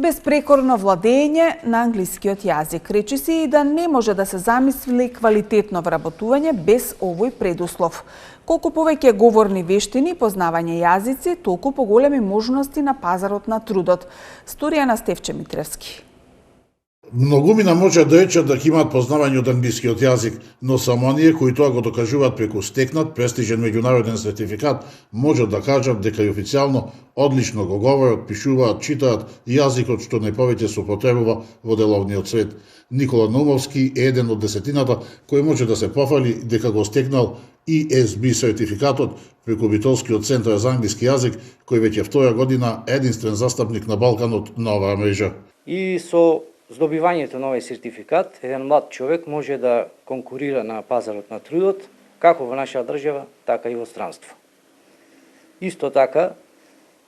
Безпрекорно владење на англискиот јазик. Речи се и да не може да се замисли квалитетно вработување без овој предуслов. Колку повеќе говорни вештини, познавање јазици, толку поголеми можности на пазарот на трудот. Сторија на Стефче Митревски. Многумина може да речат дека имаат познавање од англискиот јазик, но само оние кои тоа го докажуваат преку стекнат престижен меѓународен сертификат, можат да кажат дека и официјално одлично го говорат, пишуваат, читаат јазикот што најповеќе се употребува во деловниот свет. Никола Наумовски е еден од десетината кој може да се пофали дека го стекнал ESB сертификатот преку Битолскиот центар за англиски јазик, кој веќе втора година е единствен застапник на Балканот на оваа мрежа. И со здобивањето на овој сертификат, еден млад човек може да конкурира на пазарот на трудот, како во нашата држава, така и во странство. Исто така,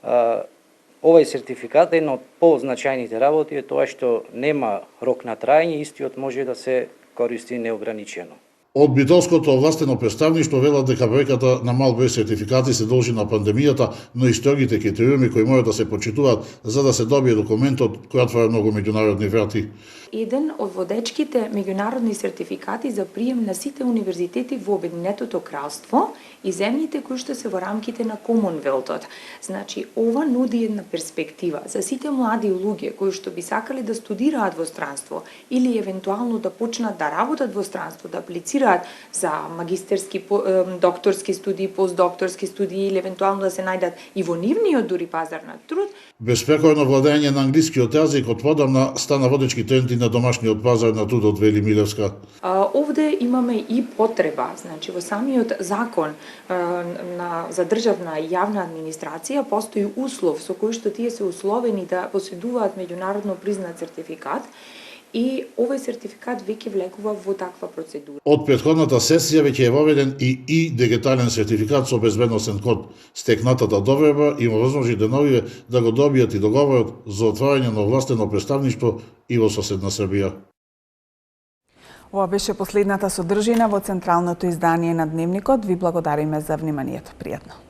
овој сертификат, една од позначајните работи е тоа што нема рок на траење, истиот може да се користи неограничено. Од Битолското овластено представништво велат дека бројката на мал број сертификати се должи на пандемијата, но и строгите критериуми кои мора да се почитуваат за да се добие документот кој отвара многу меѓународни врати. Еден од водечките меѓународни сертификати за прием на сите универзитети во Обединетото кралство и земјите кои што се во рамките на Комонвелтот. Значи, ова нуди една перспектива за сите млади луѓе кои што би сакале да студираат во странство или евентуално да почнат да работат во странство, да аплицираат за магистерски, докторски студии, постдокторски студии или евентуално да се најдат и во нивниот дури пазар на труд. Безпрекорно владење на англискиот јазик одподамна стана водечки тренди на домашниот пазар на трудот, вели Милевска. Овде имаме и потреба, значи во самиот закон за државна и јавна администрација постои услов со кој што тие се условени да поседуваат меѓународно признат сертификат. И овој сертификат веќе влегува во таква процедура. Од претходната сесија веќе е воведен и дигитален сертификат со безбедносен код. Стекнатата доверба има возможност деновиве да го добијат и договорот за отварање на овластено представништво и во соседна Србија. Ова беше последната содржина во централното издание на Дневникот. Ви благодариме за вниманието. Пријатно.